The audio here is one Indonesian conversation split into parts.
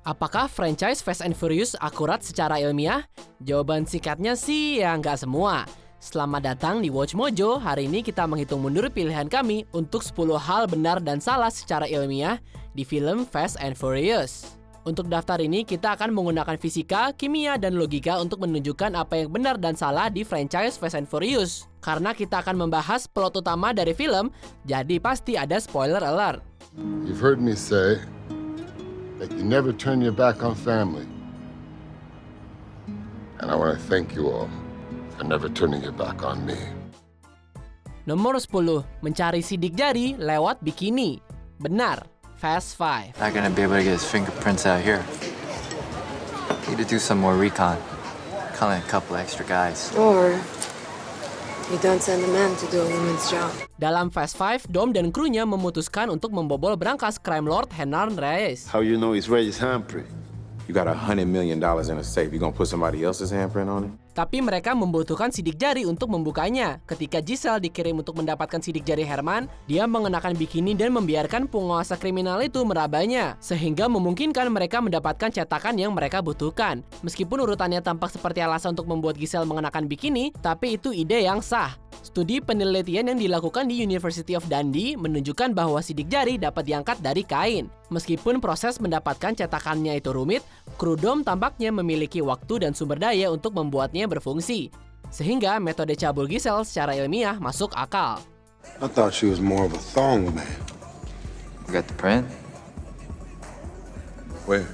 Apakah franchise Fast and Furious akurat secara ilmiah? Jawaban singkatnya sih ya nggak semua. Selamat datang di Watch Mojo. Hari ini kita menghitung mundur pilihan kami untuk 10 hal benar dan salah secara ilmiah di film Fast and Furious. Untuk daftar ini kita akan menggunakan fisika, kimia, dan logika untuk menunjukkan apa yang benar dan salah di franchise Fast and Furious. Karena kita akan membahas plot utama dari film, jadi pasti ada spoiler alert. You've heard me say that you never turn your back on family. And I want to thank you all for never turning your back on me. Nomor 10. Mencari sidik jari lewat bikini. Benar. Fast 5. Not gonna be able to get his fingerprints out here. Need to do some more recon. Call in a couple extra guys. Or you don't send a man to do a woman's job. Dalam Fast 5, Dom dan krunya memutuskan untuk membobol brankas crime lord Hernan Reyes. How you know it's Reyes' handprint? You got $100 million in a safe. You gonna put somebody else's handprint on it? Tapi mereka membutuhkan sidik jari untuk membukanya. Ketika Giselle dikirim untuk mendapatkan sidik jari Herman, dia mengenakan bikini dan membiarkan penguasa kriminal itu merabanya, sehingga memungkinkan mereka mendapatkan cetakan yang mereka butuhkan. Meskipun urutannya tampak seperti alasan untuk membuat Giselle mengenakan bikini, tapi itu ide yang sah. Studi penelitian yang dilakukan di University of Dundee menunjukkan bahwa sidik jari dapat diangkat dari kain. Meskipun proses mendapatkan cetakannya itu rumit, kru Dom tampaknya memiliki waktu dan sumber daya untuk membuatnya berfungsi. Sehingga metode cabul Giselle secara ilmiah masuk akal. I thought she was more of a thong man. You got the print? Where?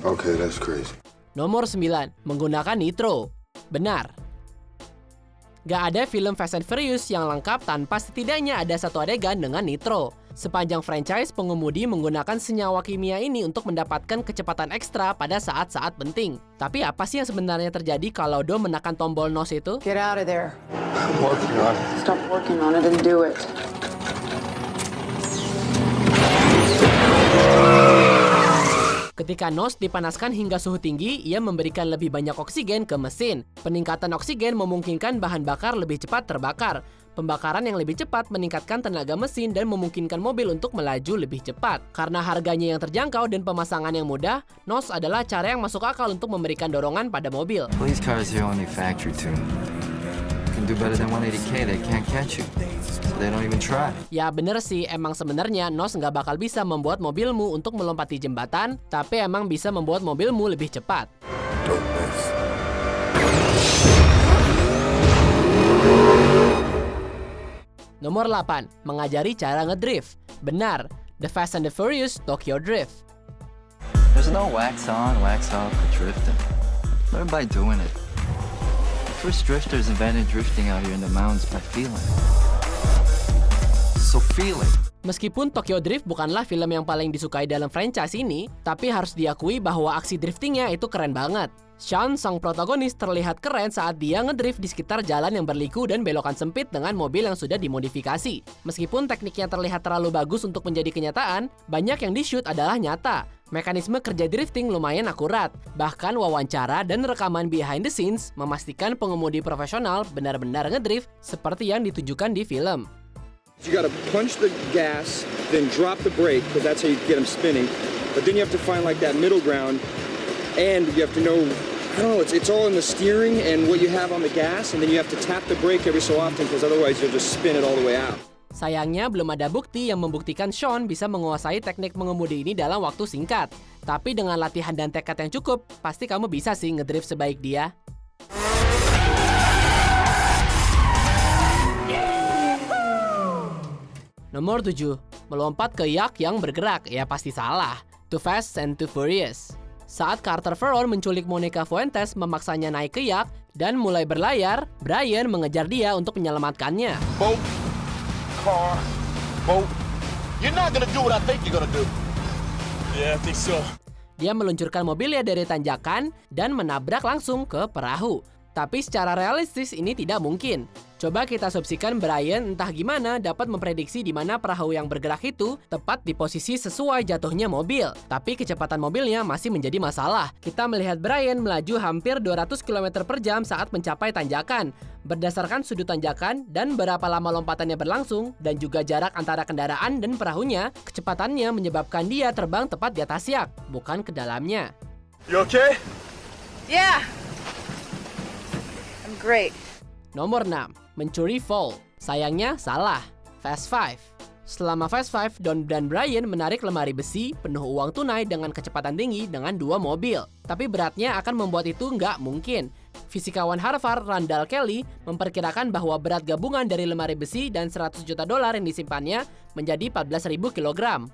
Okay, that's crazy. Nomor 9. Menggunakan nitro. Benar. Gak ada film Fast and Furious yang lengkap tanpa setidaknya ada satu adegan dengan nitro. Sepanjang franchise, pengemudi menggunakan senyawa kimia ini untuk mendapatkan kecepatan ekstra pada saat-saat penting. Tapi apa sih yang sebenarnya terjadi kalau Dom menekan tombol NOS itu? Get out of there. I'm working on it. Stop working on it and do it. Ketika NOS dipanaskan hingga suhu tinggi, ia memberikan lebih banyak oksigen ke mesin. Peningkatan oksigen memungkinkan bahan bakar lebih cepat terbakar. Pembakaran yang lebih cepat meningkatkan tenaga mesin dan memungkinkan mobil untuk melaju lebih cepat. Karena harganya yang terjangkau dan pemasangan yang mudah, NOS adalah cara yang masuk akal untuk memberikan dorongan pada mobil. Police cars here only factory tuned. You can do better than 180K, they can't catch you. So they don't even try. Ya bener sih, emang sebenarnya NOS nggak bakal bisa membuat mobilmu untuk melompati jembatan, tapi emang bisa membuat mobilmu lebih cepat. Don't miss. Nomor 8. Mengajari cara ngedrift. Benar. The Fast and the Furious Tokyo Drift. There's no wax on, wax off for drifting. Learn by doing it. The first drifters invented drifting out here in the mountains by feeling. So feel it. Meskipun Tokyo Drift bukanlah film yang paling disukai dalam franchise ini, tapi harus diakui bahwa aksi driftingnya itu keren banget. Sean, sang protagonis, terlihat keren saat dia ngedrift di sekitar jalan yang berliku dan belokan sempit dengan mobil yang sudah dimodifikasi. Meskipun tekniknya terlihat terlalu bagus untuk menjadi kenyataan, banyak yang di-shoot adalah nyata. Mekanisme kerja drifting lumayan akurat. Bahkan wawancara dan rekaman behind the scenes memastikan pengemudi profesional benar-benar ngedrift seperti yang ditunjukkan di film. You gotta punch the gas, then drop the brake, because that's how you get them spinning. But then you have to find like that middle ground, and you have to know, I don't know, it's all in the steering and what you have on the gas, and then you have to tap the brake every so often, because otherwise you'll just spin it all the way out. Sayangnya belum ada bukti yang membuktikan Sean bisa menguasai teknik mengemudi ini dalam waktu singkat. Tapi dengan latihan dan tekad yang cukup, pasti kamu bisa sih ngedrift sebaik dia. Nomor 7. Melompat ke yak yang bergerak. Ya pasti salah. Too Fast and Too Furious. Saat Carter Ferron menculik Monica Fuentes memaksanya naik ke yak dan mulai berlayar, Brian mengejar dia untuk menyelamatkannya. Boat, car, boat. You're not gonna do what I think you're gonna do. Yeah, I think so. Dia meluncurkan mobilnya dari tanjakan dan menabrak langsung ke perahu. Tapi secara realistis ini tidak mungkin. Coba kita asumsikan Brian entah gimana dapat memprediksi di mana perahu yang bergerak itu tepat di posisi sesuai jatuhnya mobil. Tapi kecepatan mobilnya masih menjadi masalah. Kita melihat Brian melaju hampir 200 km per jam saat mencapai tanjakan. Berdasarkan sudut tanjakan dan berapa lama lompatannya berlangsung, dan juga jarak antara kendaraan dan perahunya, kecepatannya menyebabkan dia terbang tepat di atas yak, bukan ke dalamnya. You okay? Yeah. I'm great. Nomor 6. Mencuri Fall. Sayangnya salah. Fast Five. Selama Fast Five, Don dan Brian menarik lemari besi penuh uang tunai dengan kecepatan tinggi dengan 2 mobil. Tapi beratnya akan membuat itu nggak mungkin. Fisikawan Harvard Randall Kelly memperkirakan bahwa berat gabungan dari lemari besi dan $100 juta yang disimpannya menjadi 14.000 kilogram.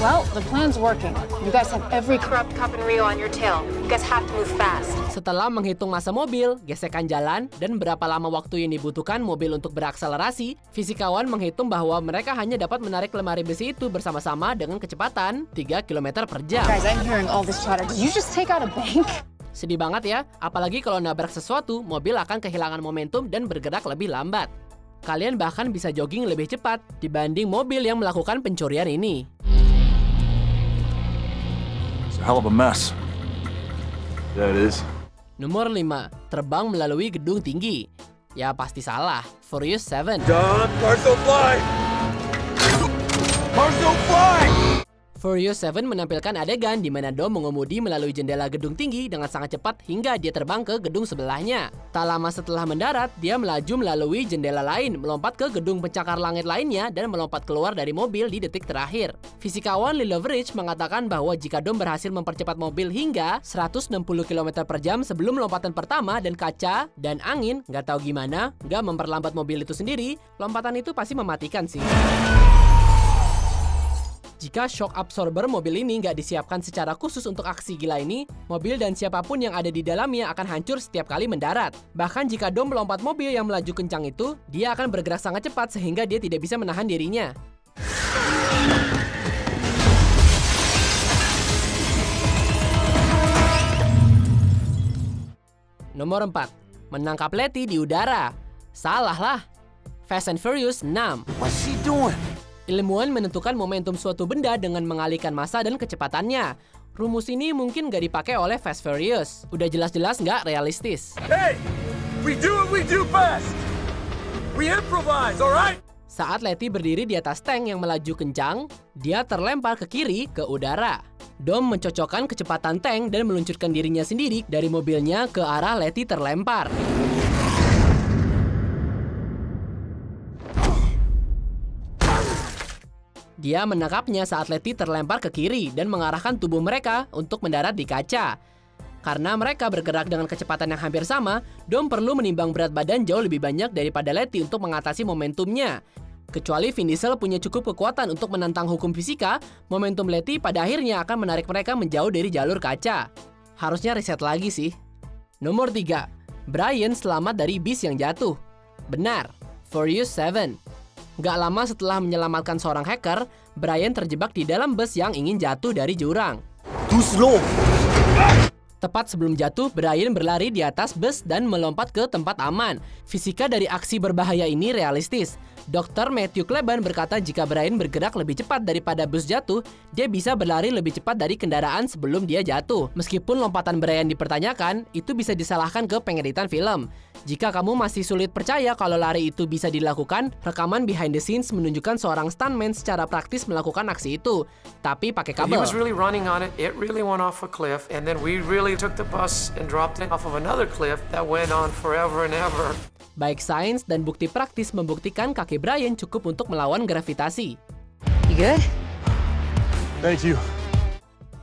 Well, the plan's working. You guys have every corrupt cop in Rio on your tail. You guys have to move fast. Setelah menghitung massa mobil, gesekan jalan, dan berapa lama waktu yang dibutuhkan mobil untuk berakselerasi, fisikawan menghitung bahwa mereka hanya dapat menarik lemari besi itu bersama-sama dengan kecepatan 3 km per jam. Guys, I'm hearing all this chatter. Did you just take out a bank? Sedih banget ya, apalagi kalau nabrak sesuatu, mobil akan kehilangan momentum dan bergerak lebih lambat. Kalian bahkan bisa jogging lebih cepat dibanding mobil yang melakukan pencurian ini. It's a hell of a mess. Yeah, it is. Nomor 5. Terbang melalui gedung tinggi. Ya pasti salah. Furious 7. Don, cars don't fly! Cars don't fly! Furious 7 menampilkan adegan di mana Dom mengemudi melalui jendela gedung tinggi dengan sangat cepat hingga dia terbang ke gedung sebelahnya. Tak lama setelah mendarat, dia melaju melalui jendela lain, melompat ke gedung pencakar langit lainnya, dan melompat keluar dari mobil di detik terakhir. Fisikawan Lee Loveridge mengatakan bahwa jika Dom berhasil mempercepat mobil hingga 160 km per jam sebelum lompatan pertama dan kaca dan angin, nggak tahu gimana, nggak memperlambat mobil itu sendiri, lompatan itu pasti mematikan sih. Jika shock absorber mobil ini nggak disiapkan secara khusus untuk aksi gila ini, mobil dan siapapun yang ada di dalamnya akan hancur setiap kali mendarat. Bahkan jika Dom melompat mobil yang melaju kencang itu, dia akan bergerak sangat cepat sehingga dia tidak bisa menahan dirinya. Nomor 4. Menangkap Letty di udara. Salah lah. Fast and Furious 6. What's she doing? Ilmuwan menentukan momentum suatu benda dengan mengalihkan massa dan kecepatannya. Rumus ini mungkin nggak dipakai oleh Fast Furious. Udah jelas-jelas nggak realistis. Hey! We do what we do best! We improvise, alright? Saat Letty berdiri di atas tank yang melaju kencang, dia terlempar ke kiri ke udara. Dom mencocokkan kecepatan tank dan meluncurkan dirinya sendiri dari mobilnya ke arah Letty terlempar. Dia menangkapnya saat Letty terlempar ke kiri dan mengarahkan tubuh mereka untuk mendarat di kaca. Karena mereka bergerak dengan kecepatan yang hampir sama, Dom perlu menimbang berat badan jauh lebih banyak daripada Letty untuk mengatasi momentumnya. Kecuali Vin Diesel punya cukup kekuatan untuk menantang hukum fisika, momentum Letty pada akhirnya akan menarik mereka menjauh dari jalur kaca. Harusnya riset lagi sih. Nomor 3. Brian selamat dari bis yang jatuh. Benar. Furious 7. Gak lama setelah menyelamatkan seorang hacker, Brian terjebak di dalam bus yang ingin jatuh dari jurang. Too slow! Tepat sebelum jatuh, Brian berlari di atas bus dan melompat ke tempat aman. Fisika dari aksi berbahaya ini realistis. Dr. Matthew Kleban berkata jika Brian bergerak lebih cepat daripada bus jatuh, dia bisa berlari lebih cepat dari kendaraan sebelum dia jatuh. Meskipun lompatan Brian dipertanyakan, itu bisa disalahkan ke pengeditan film. Jika kamu masih sulit percaya kalau lari itu bisa dilakukan, rekaman behind the scenes menunjukkan seorang stuntman secara praktis melakukan aksi itu, tapi pakai kabel. He was really running on it. It really went off a cliff, and then we really took the bus and dropped it off of another cliff that went on forever and ever. Baik sains dan bukti praktis membuktikan kaki Brian cukup untuk melawan gravitasi. You good? Thank you.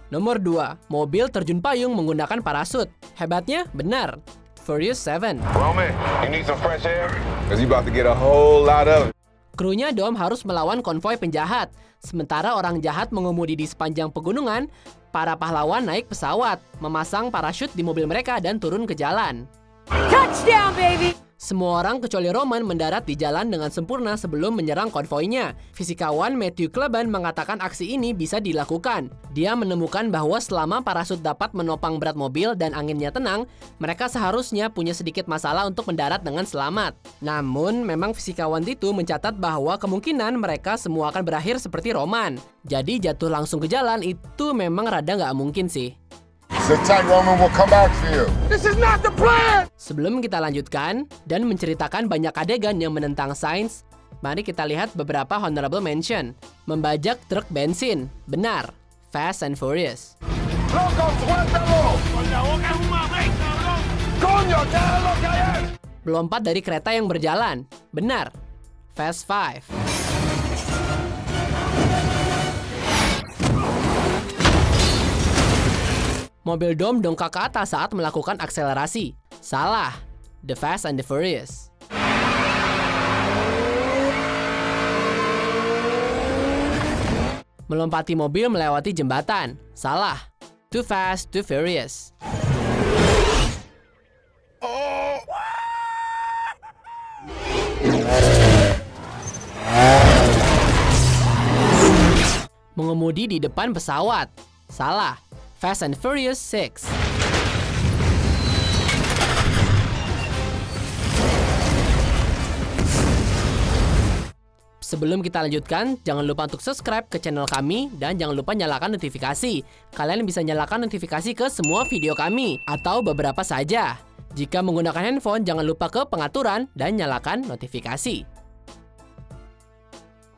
Nomor 2. Mobil terjun payung menggunakan parasut. Hebatnya? Benar. Furious 7. Roman, you need some fresh air? Cause you about to get a whole lot of it. Krunya Dom harus melawan konvoi penjahat. Sementara orang jahat mengemudi di sepanjang pegunungan, para pahlawan naik pesawat, memasang parasut di mobil mereka dan turun ke jalan. Touchdown, baby! Semua orang kecuali Roman mendarat di jalan dengan sempurna sebelum menyerang konvoinya. Fisikawan Matthew Kleban mengatakan aksi ini bisa dilakukan. Dia menemukan bahwa selama parasut dapat menopang berat mobil dan anginnya tenang, mereka seharusnya punya sedikit masalah untuk mendarat dengan selamat. Namun, memang fisikawan itu mencatat bahwa kemungkinan mereka semua akan berakhir seperti Roman. Jadi jatuh langsung ke jalan itu memang rada nggak mungkin sih. Sit tight, Roman. We'll come back for you. This is not the plan! Sebelum kita lanjutkan dan menceritakan banyak adegan yang menentang sains, mari kita lihat beberapa honorable mention. Membajak truk bensin. Benar. Fast and Furious. ¡Loco, suéltalo! ¡Con la boca es un mamey, cabrón! ¡Coño, qué es lo que hay! Melompat dari kereta yang berjalan. Benar. Fast 5. Mobil dom dongkak ke atas saat melakukan akselerasi. Salah. The Fast and the Furious. Melompati mobil melewati jembatan. Salah. Too Fast, Too Furious. Mengemudi di depan pesawat. Salah. Fast and Furious 6. Sebelum kita lanjutkan, jangan lupa untuk subscribe ke channel kami dan jangan lupa nyalakan notifikasi. Kalian bisa nyalakan notifikasi ke semua video kami atau beberapa saja. Jika menggunakan handphone, jangan lupa ke pengaturan dan nyalakan notifikasi.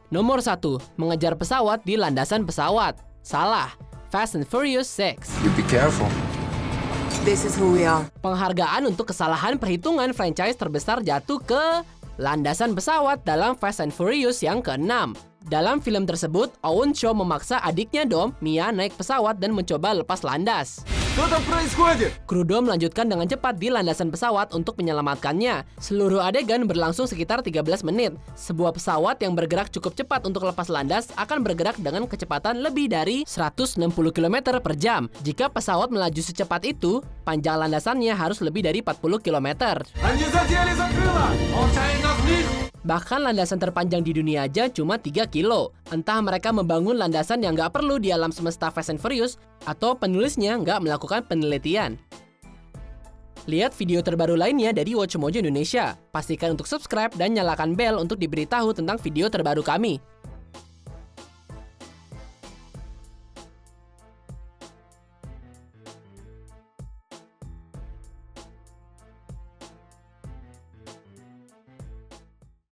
Nomor 1. Mengejar pesawat di landasan pesawat. Salah. Fast and Furious 6. You be careful. This is who we are. Penghargaan untuk kesalahan perhitungan franchise terbesar jatuh ke landasan pesawat dalam Fast and Furious yang ke-6. Dalam film tersebut, Owen Shaw memaksa adiknya Dom, Mia, naik pesawat dan mencoba lepas landas. Kru Dom melanjutkan dengan cepat di landasan pesawat untuk menyelamatkannya. Seluruh adegan berlangsung sekitar 13 menit. Sebuah pesawat yang bergerak cukup cepat untuk lepas landas akan bergerak dengan kecepatan lebih dari 160 km per jam. Jika pesawat melaju secepat itu, panjang landasannya harus lebih dari 40 km. Bahkan landasan terpanjang di dunia aja cuma 3 kilo. Entah mereka membangun landasan yang nggak perlu di alam semesta Fast and Furious, atau penulisnya nggak melakukan penelitian. Lihat video terbaru lainnya dari Watch Mojo Indonesia. Pastikan untuk subscribe dan nyalakan bel untuk diberitahu tentang video terbaru kami.